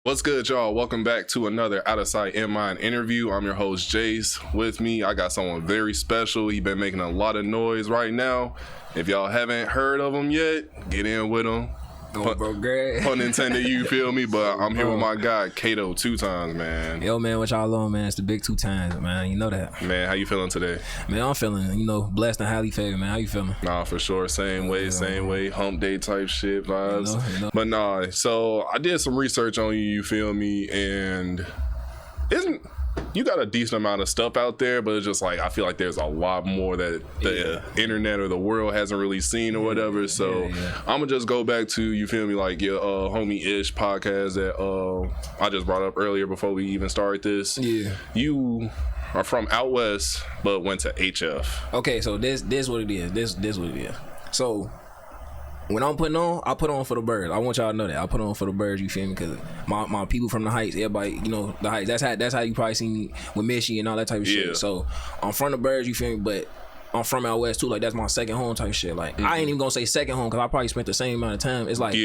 What's good, y'all? Welcome back to another Out of Sight In Mind interview. I'm your host, Jace. With me, I got someone very special. He's been making a lot of noise right now. If y'all haven't heard of him yet, get in with him. Pun intended, you feel me? But I'm here with my guy, Khado2x, man. Yo, man, what y'all on, man? It's the big 2x, man. You know that. Man, how you feeling today? Man, I'm feeling, blessed and highly favored, man. How you feeling? Nah, for sure. Same way. Hump day type shit vibes. But nah, so I did some research on you feel me? And you got a decent amount of stuff out there, but it's just like I feel like there's a lot more that the internet or the world hasn't really seen or whatever. So I'm gonna just go back to you feel me, like your homie Ish podcast that I just brought up earlier before we even started this. Yeah, you are from out west, but went to HF. Okay, so this what it is. This what it is. So when I'm putting on, I put on for the birds. I want y'all to know that I put on for the birds. You feel me? Because my people from the Heights, everybody, the Heights. That's how you probably see me with Michi and all that type of shit. So I'm from the birds. You feel me? But I'm from out west too. Like that's my second home type shit. Like I ain't even gonna say second home because I probably spent the same amount of time. It's like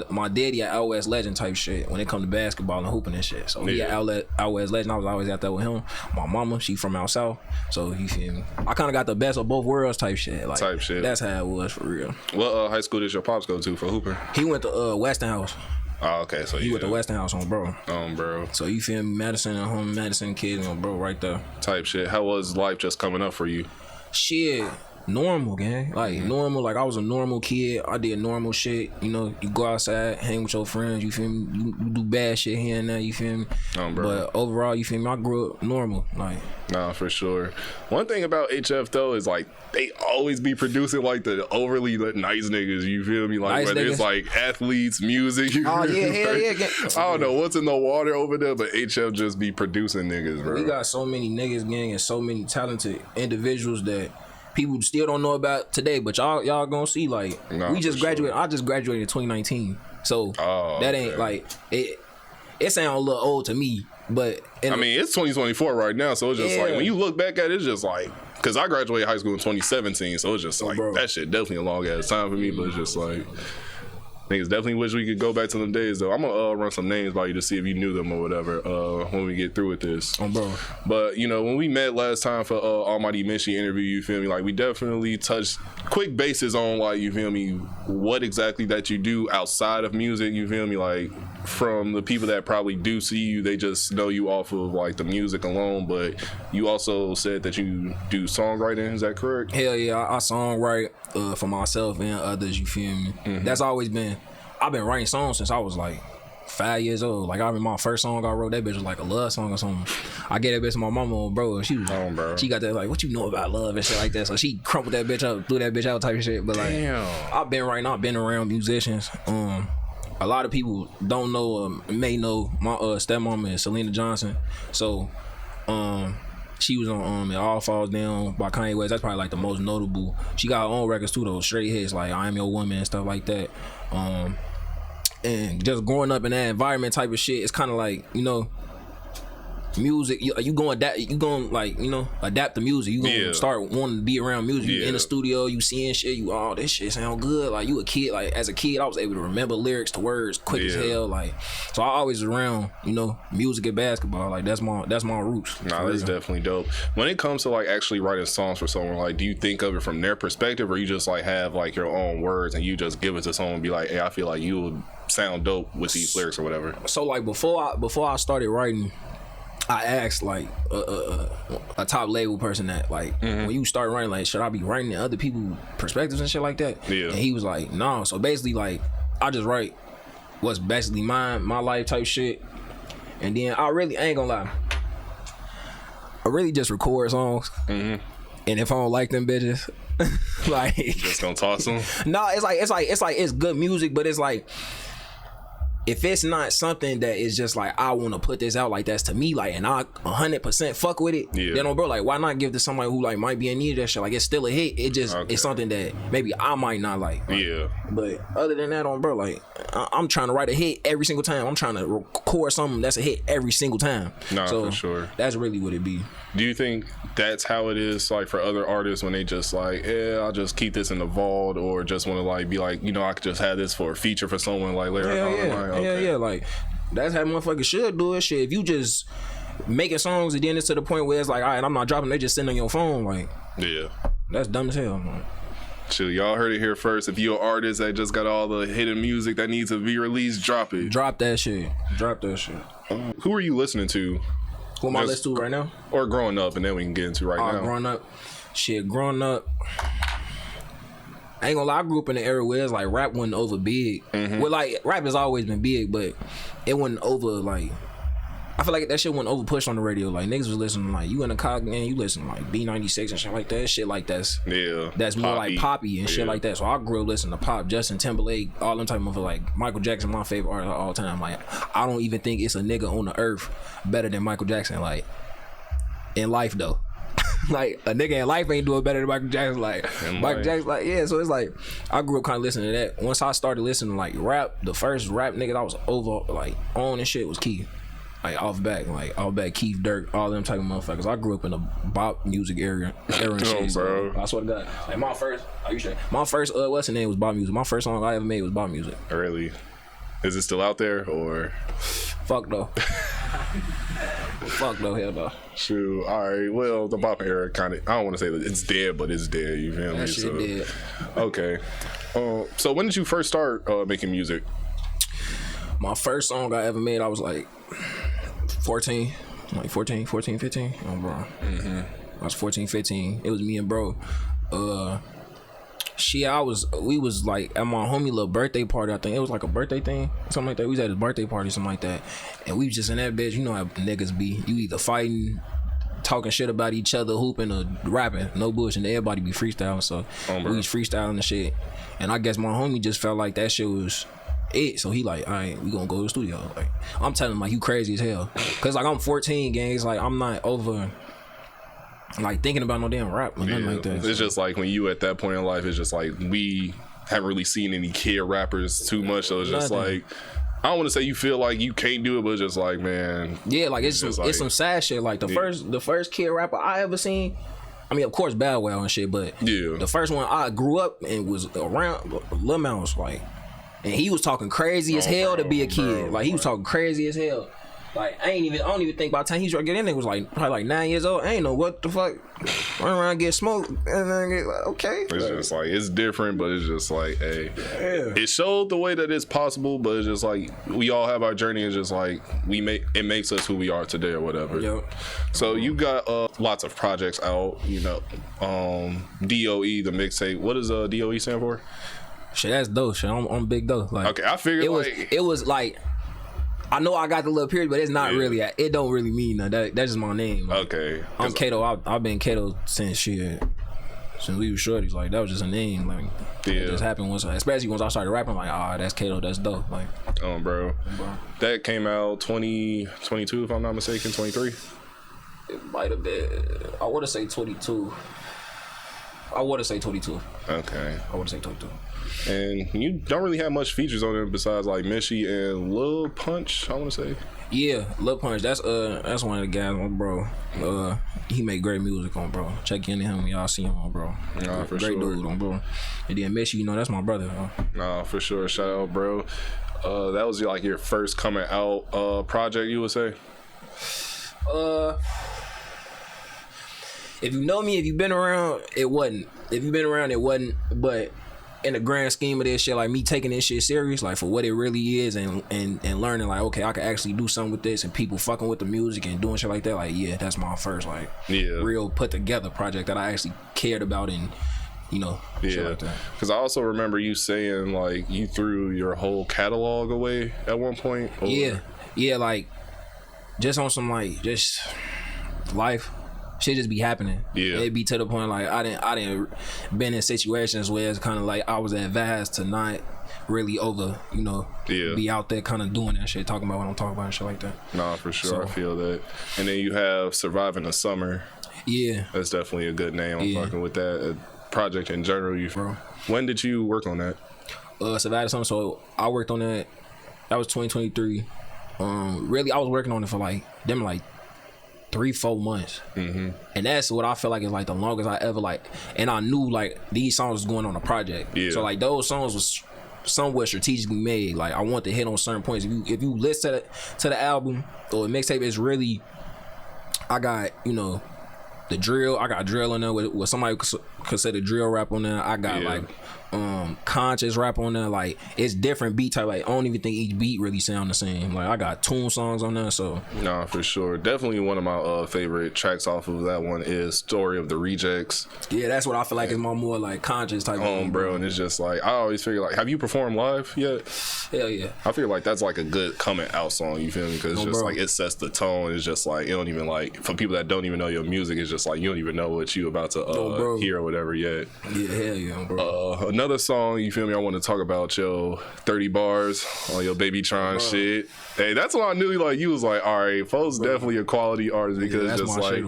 my daddy at out west legend type shit when it come to basketball and hooping and shit. So he at out west legend. I was always out there with him. My mama, she from out south. So you feel me? I kind of got the best of both worlds type shit. Like that's how it was for real. What high school did your pops go to for hooping? He went to Westinghouse. Oh, okay. So he went to Westinghouse on bro. Bro. So you feel me? Madison and home, Madison kids on bro right there. Type shit. How was life just coming up for you? Shit, normal, gang. Like normal. Like I was a normal kid. I did normal shit. You go outside, hang with your friends. You feel me? You do bad shit here and there. You feel me? But overall, you feel me? I grew up normal. Like nah, for sure. One thing about HF though is like they always be producing like the overly nice niggas. You feel me? Like nice whether it's like athletes, music. Oh yeah. I don't know what's in the water over there, but HF just be producing niggas, bro. We got so many niggas, gang, and so many talented individuals that people still don't know about today, but y'all gonna see. Like we just graduated. Sure. I just graduated in 2019, so that ain't like it. It sounds a little old to me, but I mean it's 2024 right now, so it's just like when you look back at it, it's just like because I graduated high school in 2017, so it's just like that shit definitely a long ass time for me, but it's just like. Niggas definitely wish we could go back to them days though. I'm gonna run some names by you to see if you knew them or whatever when we get through with this. Bro. But when we met last time for Almighty Michi interview, you feel me? Like we definitely touched quick bases on like you feel me what exactly that you do outside of music. You feel me? Like from the people that probably do see you, they just know you off of like the music alone. But you also said that you do songwriting. Is that correct? Hell yeah, I songwrite for myself and others. You feel me? That's always been. I've been writing songs since I was like 5 years old. Like I remember my first song I wrote, that bitch was like a love song or something. I gave that bitch to my mama, bro, and she was she got that like, what you know about love and shit like that. So she crumpled that bitch up, threw that bitch out type of shit. But like I've been writing, I've been around musicians. A lot of people don't know, may know my stepmama is Selena Johnson. So she was on It All Falls Down by Kanye West. That's probably like the most notable. She got her own records too though, straight hits like I Am Your Woman and stuff like that. And just growing up in that environment type of shit, it's kind of like music. You gonna adapt the music. You gonna start wanting to be around music. You in the studio, you seeing shit. This shit sound good. Like you a kid. Like as a kid, I was able to remember lyrics to words quick as hell. Like so, I always around music and basketball. Like that's my roots. Nah, that's definitely dope. When it comes to like actually writing songs for someone, like do you think of it from their perspective, or you just like have like your own words and you just give it to someone and be like, hey, I feel like you would sound dope with these lyrics or whatever? So like before I started writing, I asked like a top label person that like when you start writing, like should I be writing in other people's perspectives and shit like that? And he was like, no. So basically like I just write what's basically my life type shit, and then I ain't gonna lie, I really just record songs, and if I don't like them bitches, like just gonna toss them. No, it's good music, but it's like if it's not something that is just like I want to put this out, like that's to me, like, and I 100% fuck with it, then bro, like why not give to somebody who like might be in need of that shit? Like it's still a hit. It just it's something that maybe I might not like. But other than that, bro, like I'm trying to write a hit every single time. I'm trying to record something that's a hit every single time. Nah, so for sure. That's really what it be. Do you think that's how it is like for other artists when they just like, I'll just keep this in the vault, or just want to like be like, I could just have this for a feature for someone like later on? Yeah, like That's how motherfuckers should do it. Shit, if you just making songs and then it's to the point where it's like, all right, I'm not dropping, they just sitting on your phone, like, yeah, that's dumb as hell, man. Shit, y'all heard it here first. If you're an artist that just got all the hidden music that needs to be released, drop it. Drop that shit. Drop that shit. Who are you listening to? Who am I listening to right now? Or growing up, and then we can get into now. Growing up. I ain't gonna lie, I grew up in the era where it's like rap wasn't over big. Well, like rap has always been big, but it wasn't over like. I feel like that shit wasn't over pushed on the radio. Like niggas was listening like you in the car and you listen like B96 and shit like that. Shit like that's more like poppy and shit like that. So I grew up listening to pop, Justin Timberlake, all them type of like Michael Jackson, my favorite artist of all time. Like I don't even think it's a nigga on the earth better than Michael Jackson. Like in life though. Like a nigga in life ain't doing better than Michael Jackson. Like Michael Jackson, like yeah. So it's like I grew up kind of listening to that. Once I started listening to like rap, the first rap nigga I was over like on and shit was Keith. Like off back, Keith, Dirk, all them type of motherfuckers. I grew up in the bop music era and shit. Bro. So I swear to God, like my first, what's the name was bop music. My first song I ever made was bop music. Really? Is it still out there or? Fuck though. Fuck though, hell no. Shoot, all right. Well, the bop era kind of, I don't want to say that it's dead, but it's dead. You feel me? That shit dead. Okay. So when did you first start making music? My first song I ever made, I was like 14, 15. Oh, bro. I was 14, 15. It was me and bro. We was like at my homie little birthday party. I think it was like a birthday thing, something like that. We was at his birthday party, something like that. And we was just in that bitch. You know how niggas be. You either fighting, talking shit about each other, hooping or rapping. No bullshit. And everybody be freestyling. So we was freestyling and shit. And I guess my homie just felt like that shit was it. So he like, all right, we gonna go to the studio. Like I'm telling him like you crazy as hell. Cause like I'm 14, gang. It's like I'm not over like thinking about no damn rap or nothing like that. It's just like when you at that point in life, it's just like we haven't really seen any kid rappers too much. So it's just like I don't want to say you feel like you can't do it, but it's just like man, yeah, like it's some sad shit. Like the first kid rapper I ever seen. I mean, of course, Bow Wow and shit, but the first one I grew up and was around Lil Mouse, like, and he was talking crazy as hell to be a kid. Like he was talking crazy as hell. Like I don't even think by the time he started getting in, it was like probably like 9 years old. I ain't know what the fuck. Run around get smoked and then get like, okay. It's just like it's different, but it's just like hey, it showed the way that it's possible, but it's just like we all have our journey. It's just like it makes us who we are today or whatever. Yep. So you got lots of projects out. You know, DOE the mixtape. What does DOE stand for? Shit, that's dope. Shit, I'm big dope. Like okay, I figured it was like. I know I got the little period, but it's not really. It don't really mean that. That's just my name. Like, okay, I'm Khado. I've been Khado since we were shorties. Like that was just a name. Like it just happened once. Especially once I started rapping. Like that's Khado. That's dope. Like bro. That came out 2022 if I'm not mistaken. 23. It might have been. I want to say 22. I want to say 22. Okay. I want to say 22. And you don't really have much features on it besides like Mishy and Lil Punch, I want to say. Yeah, Lil Punch. That's one of the guys on bro. He make great music on bro. Check into him when y'all see him on bro. Nah, for great sure. Dude on bro. And then Mishy, that's my brother. Nah, for sure. Shout out, bro. That was like your first coming out project, you would say? If you know me, if you've been around, it wasn't. But in the grand scheme of this shit, like me taking this shit serious, like for what it really is, and learning like, okay, I can actually do something with this, and people fucking with the music and doing shit like that. Like, yeah, that's my first real put together project that I actually cared about and shit like that. Because I also remember you saying like you threw your whole catalog away at one point. Or? Yeah, like just on some like just life. Shit just be happening. Yeah, it be to the point like I didn't been in situations where it's kind of like I was advised to not really be out there kind of doing that shit, talking about what I'm talking about and shit like that. Nah, for sure, I feel that. And then you have Surviving the Summer. Yeah, that's definitely a good name. I'm fucking with that project in general. When did you work on that? Surviving the Summer. So I worked on that. That was 2023. Really, I was working on it for like 3-4 months, and that's what I feel like is like the longest I ever and I knew like these songs was going on a project, so like those songs was somewhat strategically made. Like I want to hit on certain points. If you listen to the album or the mixtape, it's really, I got, you know, the drill. I got drill on there with somebody could say the drill rap on there. I got like conscious rap on there. Like it's different beat type. Like I don't even think each beat really sound the same. Like I got tune songs on there. So nah, for sure. Definitely one of my favorite tracks off of that one is Story of the Rejects. Yeah, that's what I feel like is my more like conscious type of bro. And it's just like I always figure like, have you performed live yet? Hell yeah. I feel like that's like a good coming out song, you feel me? Because it's just like it sets the tone. It's just like, it don't even like, for people that don't even know your music, it's just like you don't even know what you about to hear or whatever yet. Yeah, hell yeah, bro. Another song, you feel me, I want to talk about your 30 bars on your Baby Tron shit. Hey, that's when I knew like you was like, all right, folks definitely a quality artist, because it's just like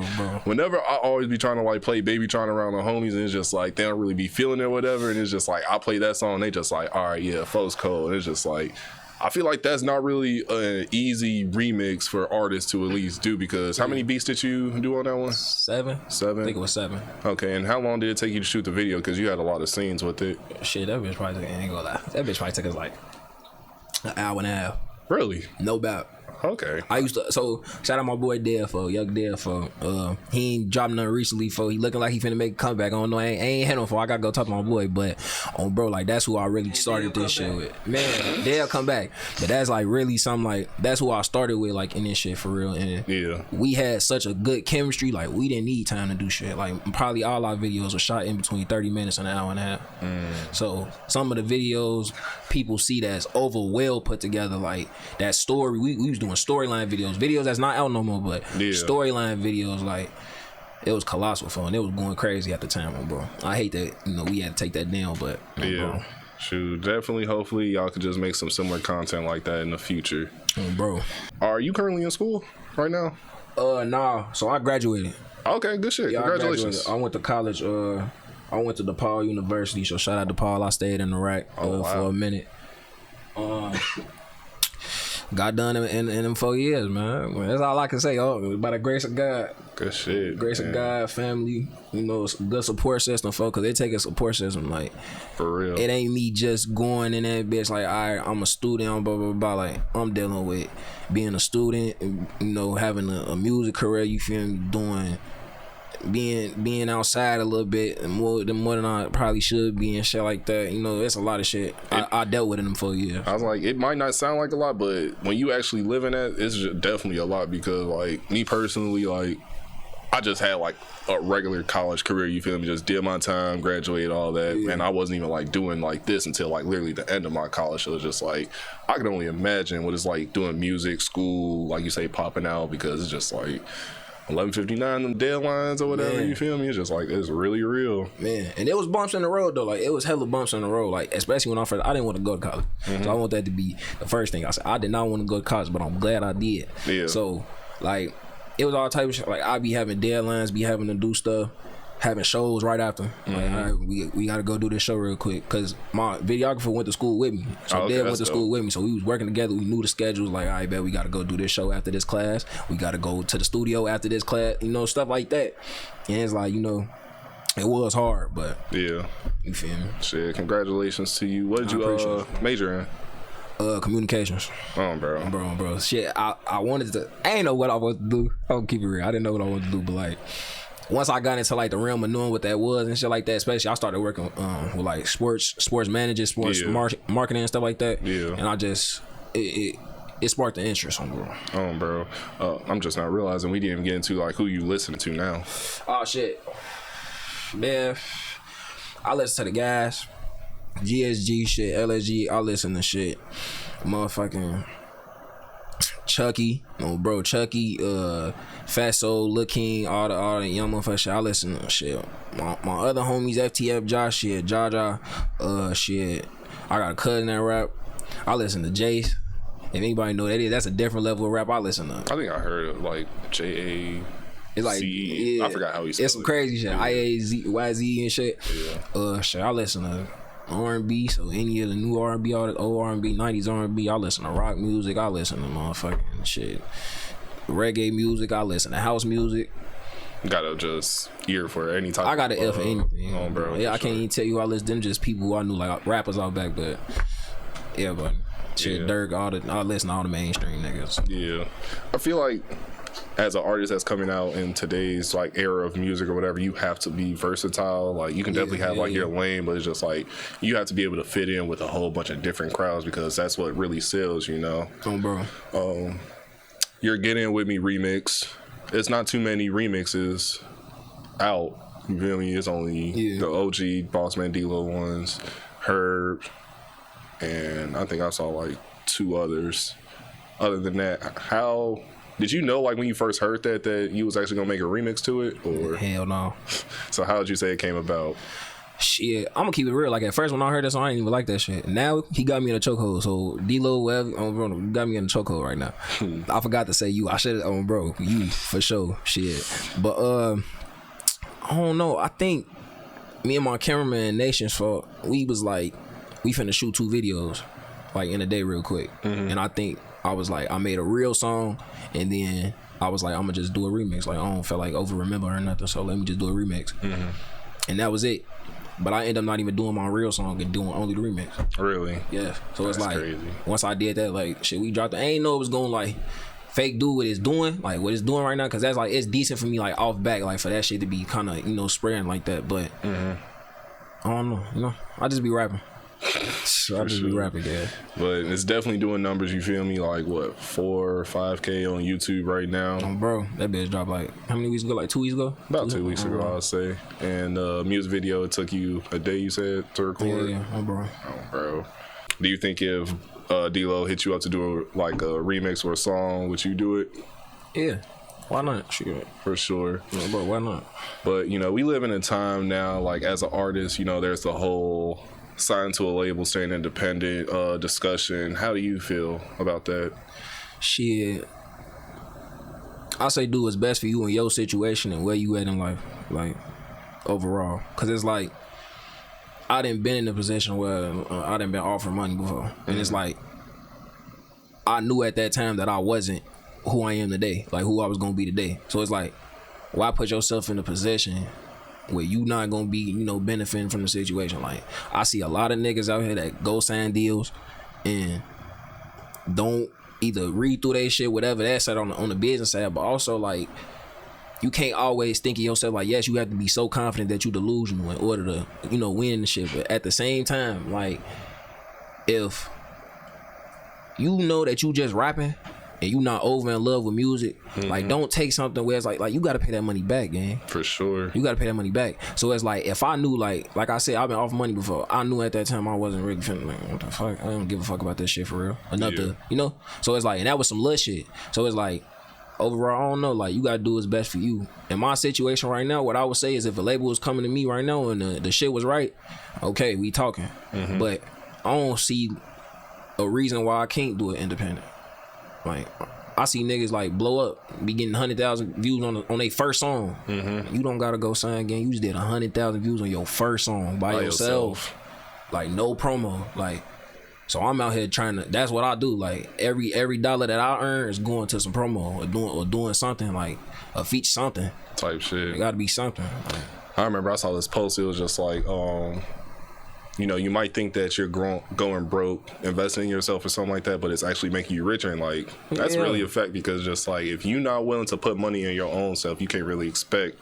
whenever I always be trying to like play Baby Tron around the homies, and it's just like they don't really be feeling it or whatever, and it's just like I play that song, they just like, all right, yeah, folks cold. And it's just like, I feel like that's not really an easy remix for artists to at least do, because how many beats did you do on that one? 7. I think it was 7. Okay, and how long did it take you to shoot the video? Because you had a lot of scenes with it. Shit, that bitch probably took, I ain't gonna lie, that bitch probably took us like an hour and a half. Really? No doubt. Okay. I used to, so shout out my boy Defo, Young Defo. He ain't dropped nothing recently, for he looking like he finna make a comeback. I don't know, I ain't hit him for. I gotta go talk to my boy, but bro, like that's who I really started this shit with. Man, they'll come back, but that's like really something like that's who I started with, like in this shit for real. And yeah, we had such a good chemistry, like we didn't need time to do shit. Like probably all our videos were shot in between 30 minutes and an hour and a half. So some of the videos people see that's over well put together, like that story. We was doing storyline videos that's not out no more, but storyline videos, like it was colossal fun. It was going crazy at the time, bro. I hate that, you know, we had to take that down, but bro. Shoot, definitely. Hopefully, y'all could just make some similar content like that in the future. Bro, are you currently in school right now? Nah. So I graduated. Okay, good shit. Yeah, congratulations. I went to college. I went to DePaul University. So shout out DePaul. I stayed in Iraq for a minute. Got done in them 4 years, man. That's all I can say. By the grace of God. Good shit. Grace of God, family, you know, it's a good support system, folks, because they take a support system, like, for real. It ain't me just going in that bitch like, all right, I'm a student, blah, blah, blah. Like, I'm dealing with being a student, you know, having a music career, you feel me, doing, being outside a little bit more than I probably should be and shit like that. You know, it's a lot of shit I dealt with in them 4 years. I was like, it might not sound like a lot, but when you actually live in that, it's just definitely a lot, because like me personally, like I just had like a regular college career, you feel me, just did my time, graduated, all that, and I wasn't even like doing like this until like literally the end of my college. So it was just like, I can only imagine what it's like doing music, school, like you say, popping out, because it's just like 11:59, them deadlines or whatever, you feel me? It's just like, it's really real. Man, and it was bumps in the road though. Like, it was hella bumps in the road. Like, especially when I didn't want to go to college. So I want that to be the first thing I said. I did not want to go to college, but I'm glad I did. Yeah. So, like, it was all type of shit. Like, I be having deadlines, be having to do stuff, having shows right after. Like, all right, we got to go do this show real quick, because my videographer went to school with me. So Dad went to school with me. So we was working together. We knew the schedules. Like, all right, bet we got to go do this show after this class. We got to go to the studio after this class. You know, stuff like that. And it's like, you know, it was hard, but yeah, you feel me? Shit, congratulations to you. What did you major in? Communications. Bro. Shit, I wanted to. I ain't know what I wanted to do. I'll keep it real. I didn't know what I wanted to do, but like, once I got into like the realm of knowing what that was and shit like that, especially I started working with like sports managers, sports marketing and stuff like that. Yeah. And I just it sparked the interest on bro. I'm just not realizing we didn't even get into like who you listen to now. Oh shit, man. I listen to the guys, GSG shit, LSG. I listen to shit, motherfucking Chucky, Chucky, Fatso, Lil King, all the young motherfuckers shit. I listen to shit. My other homies, FTF, Josh, shit, Jaja, shit. I got a cousin that rap. I listen to Jace. If anybody know that that's a different level of rap I listen to. I think I heard of like J.A. It's like, I forgot how he said it. It's some crazy shit. IAZYZ and shit. Yeah. Shit, I listen to R&B, so any of the new R&B, all the old R&B, 90s R&B, I listen to rock music, I listen to motherfucking shit, reggae music, I listen to house music. Got to just ear for any type. I got an ear for anything. Bro. Yeah, I can't even tell you I listen to them, just people who I knew, like rappers out back, but everybody. Shit, Dirk, I listen to all the mainstream niggas. Yeah, I feel like as an artist that's coming out in today's like era of music or whatever, you have to be versatile. Like you can definitely have like your lane, but it's just like you have to be able to fit in with a whole bunch of different crowds because that's what really sells, you know. Oh, bro. Your Get In With Me remix. It's not too many remixes out. You feel me? It's only the OG Bossman D-Lo ones, Herb, and I think I saw like 2 others. Other than that, how did you know like when you first heard that you was actually gonna make a remix to it? Or hell no. So how did you say it came about? Shit, I'm gonna keep it real. Like at first when I heard that song, I didn't even like that shit. Now he got me in a chokehold. So D-Lo, whatever, bro, you got me in a chokehold right now. I forgot to say you. I should have, bro, you for sure. Shit, but I don't know. I think me and my cameraman Nation's fault. We was like, we finna shoot 2 videos, like in a day, real quick. And I think I was like, I made a real song, and then I was like, I'm gonna just do a remix. Like I don't feel like over remember or nothing, so let me just do a remix. And that was it. But I ended up not even doing my real song and doing only the remix. Really? Yeah. So that's it's like crazy. Once I did that, like shit, we dropped it. I ain't know it was gonna like fake do what it's doing, like what it's doing right now, because that's like it's decent for me, like off back, like for that shit to be kind of, you know, spraying like that. But I don't know, you know, I just be rapping. Be rapping, yeah. But it's definitely doing numbers, you feel me? Like what, 4 or 5K on YouTube right now? Bro, that bitch dropped like how many weeks ago? Like 2 weeks ago? About 2 weeks ago, I'll say. And music video, it took you a day, you said, to record? Yeah, bro. Oh, bro. Do you think if D-Lo hit you up to do like a remix or a song, would you do it? Yeah. Why not? Sure. For sure. Yeah, bro, why not? But, you know, we live in a time now, like as an artist, you know, there's the whole signed to a label, staying independent discussion. How do you feel about that? Shit, I say do what's best for you in your situation and where you at in life, like overall. Cause it's like I done been in a position where I done been offered money before, and it's like I knew at that time that I wasn't who I am today, like who I was gonna be today. So it's like, why put yourself in a position where you not gonna be, you know, benefiting from the situation? Like I see a lot of niggas out here that go sign deals and don't either read through that shit, whatever that said on the business side, but also like you can't always think of yourself like, yes, you have to be so confident that you delusional in order to, you know, win the shit. But at the same time, like if you know that you just rapping and you not over in love with music, like don't take something where it's like you gotta pay that money back, gang. For sure. You gotta pay that money back. So it's like if I knew, like I said, I've been off money before. I knew at that time I wasn't really feeling like, what the fuck? I don't give a fuck about this shit for real. Enough to, you know? So it's like, and that was some little shit. So it's like, overall, I don't know, like you gotta do what's best for you. In my situation right now, what I would say is if a label was coming to me right now and the shit was right, okay, we talking. But I don't see a reason why I can't do it independent. Like I see niggas like blow up, be getting 100,000 views on their first song. You don't gotta go sign again. You just did 100,000 views on your first song by yourself. Like no promo. Like, so I'm out here trying to. That's what I do. Like every dollar that I earn is going to some promo or doing something, like a feature, something type shit. It gotta be something. Like, I remember I saw this post. It was just like, you know, you might think that you're going broke, investing in yourself or something like that, but it's actually making you richer. And like, that's really a fact, because just like, if you're not willing to put money in your own self, you can't really expect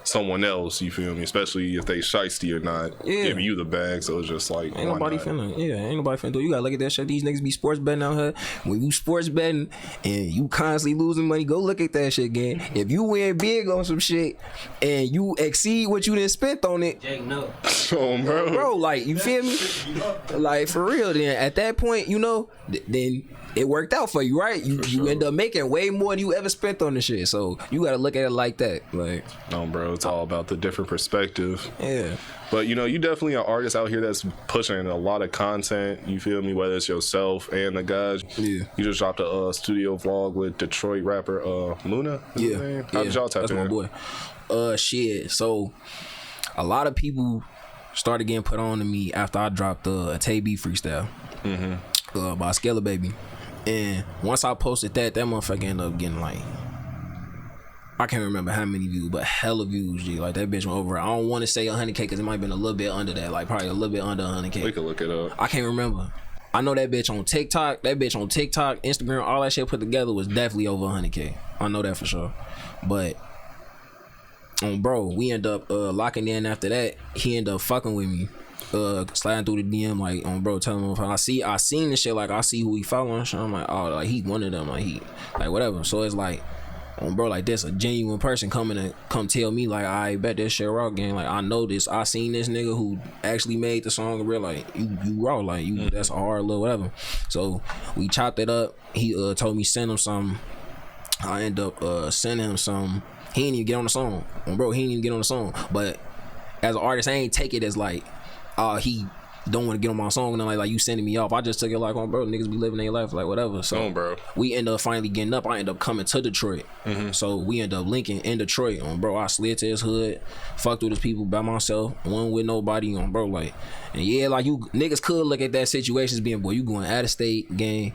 someone else, you feel me? Especially if they shiesty or not, giving you the bag. So it's just like, ain't nobody finna do it. You gotta look at that shit. These niggas be sports betting out here. When you sports betting and you constantly losing money, go look at that shit again. If you win big on some shit and you exceed what you done spent on it, oh, bro, like, you feel me? Like, for real, then at that point, you know, then it worked out for you, right? You end up making way more than you ever spent on the shit. So you gotta look at it like that. Like, no, bro, it's all about the different perspective. Yeah. But you know, you definitely are artist out here that's pushing a lot of content. You feel me? Whether it's yourself and the guys. Yeah. You just dropped a studio vlog with Detroit rapper Moonah. Yeah. How did y'all tap in? That's my boy. Shit. So a lot of people started getting put on to me after I dropped a Tay B freestyle by Skella Baby. And once I posted that motherfucker ended up getting like, I can't remember how many views, but hella views, G. Like that bitch went over. I don't want to say 100K because it might have been a little bit under that, like probably a little bit under 100K. We could look it up. I can't remember. I know that bitch on TikTok, Instagram, all that shit put together was definitely over 100K. I know that for sure. But bro, we end up locking in after that. He ended up fucking with me. Sliding through the DM like bro, telling him if I seen this shit, like I see who he following. So I'm like, oh, like he one of them, like he like whatever. So it's like bro, like this a genuine person come tell me like I bet this shit raw gang. Like I know this, I seen this nigga who actually made the song real, like you raw, like you that's a hard little whatever. So we chopped it up. He told me send him something. I end up sending him something. He didn't even get on the song. Bro, he didn't even get on the song. But as an artist, I ain't take it as like he don't want to get on my song and like you sending me off. I just took it like, bro, niggas be living their life like whatever. So bro, we end up finally getting up. I end up coming to Detroit. So we end up linking in Detroit. Bro, I slid to his hood, fucked with his people by myself, one with nobody bro, like, and yeah, like you niggas could look at that situation as being, boy, you going out of state, gang.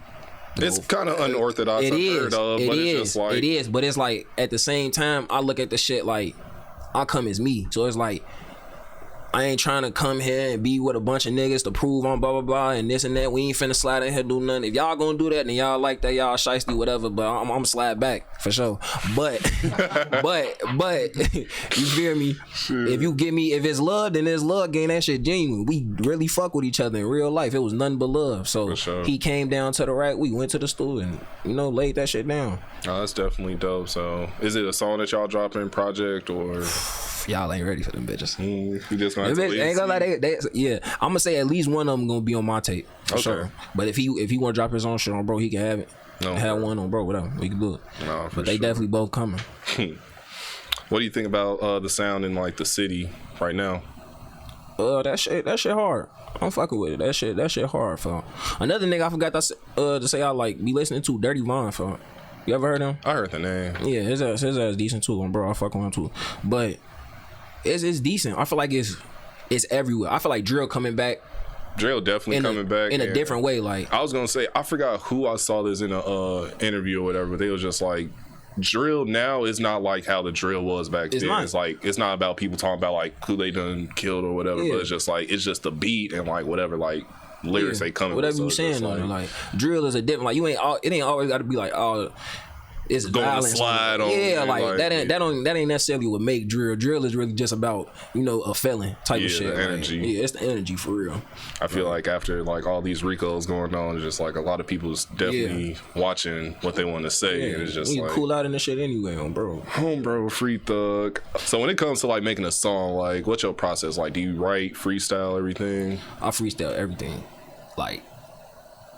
It's kind of unorthodox. It is. It is. But it's like at the same time, I look at the shit like I come as me. So it's like I ain't trying to come here and be with a bunch of niggas to prove on blah blah blah and this and that. We ain't finna slide in here do nothing. If y'all gonna do that, then y'all like that, y'all shiesty whatever. But I'm slide back for sure. But you feel me? Sure. If it's love, then it's love. Gang, that shit genuine. We really fuck with each other in real life. It was nothing but love. So sure. He came down to the rack. We went to the stool and laid that shit down. Oh, that's definitely dope. So is it a song that y'all dropping, project or? Y'all ain't ready for them bitches. You just gonna have to ain't gonna lie, yeah. I'm gonna say at least one of them gonna be on my tape for sure. But if he wanna drop his own shit on bro, he can have it. Have one on bro, whatever. We can do it. No, but they definitely both coming. What do you think about the sound in like the city right now? That shit hard. I'm fucking with it. That shit hard, fam. Another nigga I forgot to say I like be listening to Dirty Von, fam. You ever heard him? I heard the name. Yeah, his ass decent too, bro. I fuck with him too. But it's decent. I feel like it's everywhere. I feel like drill coming back. Drill definitely coming back in a different way. Like I was gonna say, I forgot who I saw this in a interview or whatever. But they was just like, drill now is not like how the drill was back then. It's like it's not about people talking about like who they done killed or whatever. Yeah. But it's just the beat and like whatever like lyrics they coming. Whatever you saying on it. Like drill is a different. Like it ain't always got to be like it's going violence. To slide on. Yeah, like that ain't necessarily what make drill. Drill is really just about a feeling type of shit. Energy. Like, yeah, it's the energy for real. I feel like after like all these Ricos going on, it's just like a lot of people's definitely watching what they want to say, and it's just you like cool out in the shit anyway, bro, free thug. So when it comes to like making a song, like what's your process? Like, do you write, freestyle everything? I freestyle everything, like.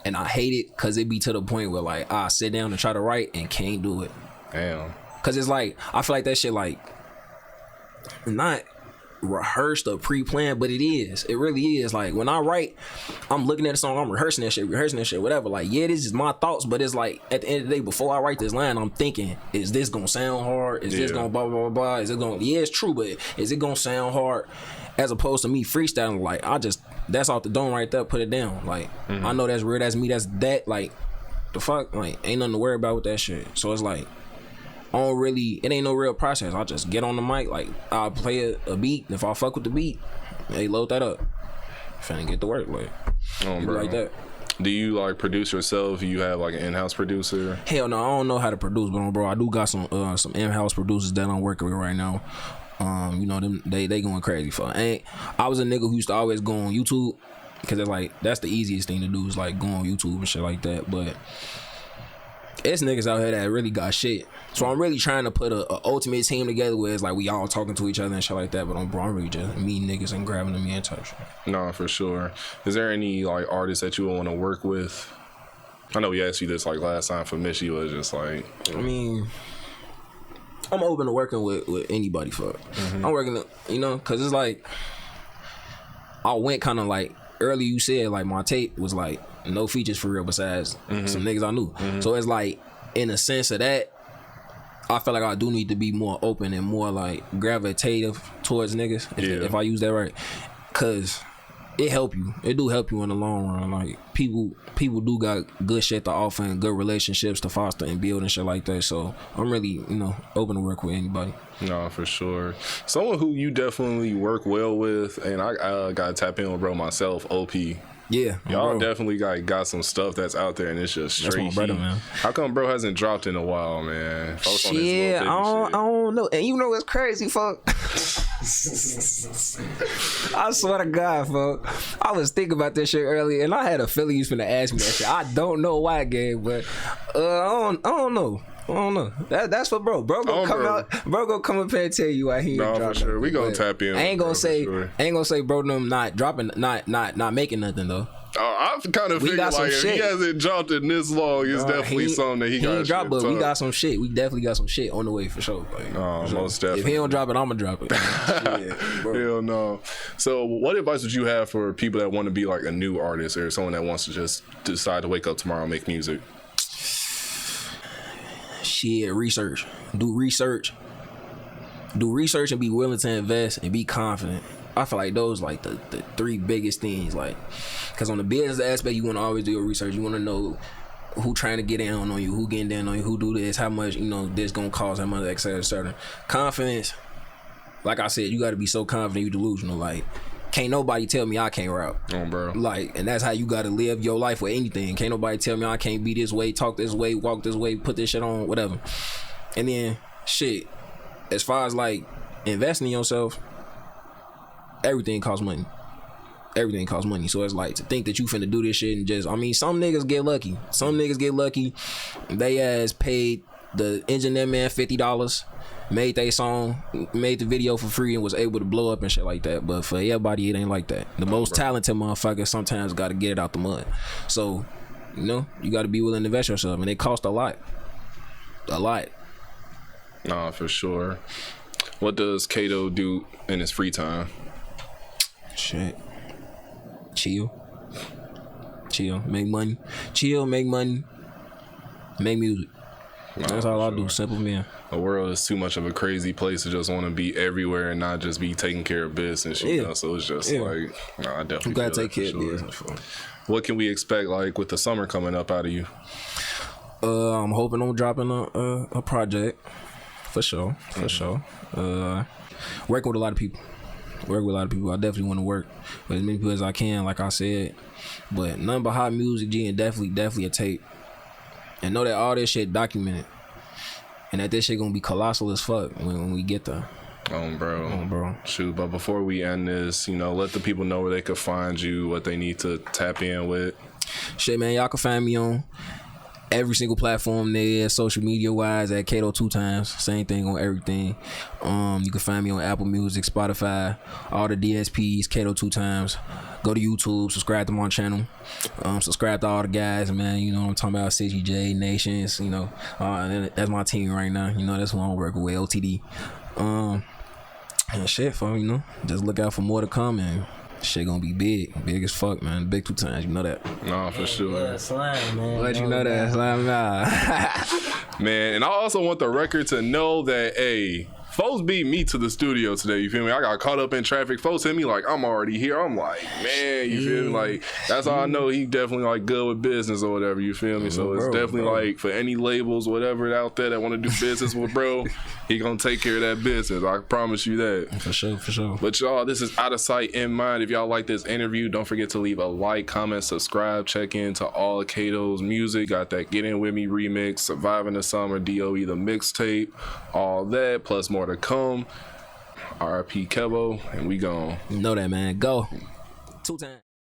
And I hate it because it be to the point where like I sit down and try to write and can't do it. Damn. Cause it's like I feel like that shit like not rehearsed or pre-planned, but it is. It really is. Like when I write, I'm looking at a song, I'm rehearsing that shit, whatever. Like yeah, this is my thoughts, but it's like at the end of the day, before I write this line, I'm thinking, is this gonna sound hard? Is this gonna blah blah blah blah? Is it gonna? Yeah, it's true, but is it gonna sound hard? As opposed to me freestyling, like that's off the dome right there, put it down. Like I know that's real, that's me, that's that. Like the fuck, like ain't nothing to worry about with that shit. So it's like it ain't no real process. I just get on the mic, like I'll play a beat. If I fuck with the beat, hey, load that up. Finna get to work, like like that. Do you like produce yourself? Do you have like an in-house producer? Hell no, I don't know how to produce, but bro, I do got some in-house producers that I'm working with right now. Them they going crazy for. I was a nigga who used to always go on YouTube because it's like that's the easiest thing to do is like go on YouTube and shit like that. But it's niggas out here that really got shit. So I'm really trying to put a ultimate team together where it's like we all talking to each other and shit like that. But I'm really just meeting niggas and grabbing them in touch. No, for sure. Is there any like artists that you want to work with? I know we asked you this like last time for Michi, was just like I mean. I'm open to working with anybody for it. I'm working, because it's like I went kind of like early. You said like my tape was like no features for real besides some niggas I knew. So it's like in a sense of that, I feel like I do need to be more open and more like gravitative towards niggas if I use that right, cause it help you. It do help you in the long run. Like people do got good shit to offer and good relationships to foster and build and shit like that. So I'm really, open to work with anybody. No, for sure. Someone who you definitely work well with, and I gotta tap in with bro myself, OP. Yeah, y'all bro. definitely got some stuff that's out there, and it's just straight. That's my brother, heat. man. How come bro hasn't dropped in a while, man? Folks on this little Shit, baby I shit. don't know. And you know what's crazy, fuck? I swear to God, fuck. I was thinking about this shit earlier, and I had a feeling you was finna ask me that shit. I don't know why, gang, but I don't know. I don't know. That's for bro. Bro gonna come out. Bro gonna come up here and tell you why he ain't dropping. For sure. We gonna tap in. I ain't gonna say. Sure. I ain't gonna say bro them not dropping, not making nothing though. I kind of figured like if he hasn't dropped in this long, it's definitely something that he got. Drop, but we got some shit. We definitely got some shit on the way for sure. Like, most definitely. If he don't drop it, I'ma drop it. Hell no. So, what advice would you have for people that want to be like a new artist or someone that wants to just decide to wake up tomorrow and make music? Shit, research. Do research and be willing to invest and be confident. I feel like those like the three biggest things, like, because on the business aspect, you want to always do your research. You want to know who trying to get down on you, who getting down on you, who do this, how much, this gonna cost, how much, etc. Confidence, like I said, you got to be so confident you delusional. Like, can't nobody tell me I can't rap. Oh, bro. Like, and that's how you got to live your life with anything. Can't nobody tell me I can't be this way, talk this way, walk this way, put this shit on, whatever. And then, shit, as far as like investing in yourself, everything costs money. Everything costs money. So it's like to think that you finna do this shit and just, some niggas get lucky. They ass paid the engineer man $50, made they song, made the video for free and was able to blow up and shit like that. But for everybody, it ain't like that. The most talented motherfuckers sometimes gotta get it out the mud. So, you gotta be willing to invest yourself, and it costs a lot. A lot. Nah, for sure. What does Khado do in his free time? Shit. Chill, make money. Chill, make money. Make music. That's all I do. Simple man. The world is too much of a crazy place to just want to be everywhere and not just be taking care of business. So it's just like, I definitely you gotta take care of business. What can we expect like with the summer coming up out of you? I'm hoping I'm dropping a project for sure. Working with a lot of people. I definitely want to work with as many people as I can, like I said. But nothing but hot music, G, and definitely a tape. And know that all this shit documented. And that this shit gonna be colossal as fuck when we get there. Bro. Shoot, but before we end this, let the people know where they could find you, what they need to tap in with. Shit, man, y'all can find me on every single platform there, social media wise, at Khado2x. Same thing on everything. You can find me on Apple Music, Spotify, all the DSPs, Khado2x. Go to YouTube, subscribe to my channel. Subscribe to all the guys, man. You know what I'm talking about, CGJ, Nations, that's my team right now. That's who I'm working with, LTD. And shit, just look out for more to come, and shit gonna be big as fuck, man. Big 2 times, you know that. No, for sure. Yeah, slime, man. Let you know that, slime, man. And I also want the record to know that, hey, folks beat me to the studio today, you feel me? I got caught up in traffic. Folks hit me like, I'm already here. I'm like, man, you feel me? Like, that's how I know he definitely like good with business or whatever, you feel me? So it's definitely like for any labels, whatever out there that want to do business with bro, he gonna take care of that business. I promise you that. For sure. But y'all, this is Out of Sight, In Mind. If y'all like this interview, don't forget to leave a like, comment, subscribe, check into all Khado's music. Got that Get In With Me remix, Surviving the Summer, DOE the mixtape, all that, plus more to come. RIP Kevo, and we gone. You know that, man. Go 2 times.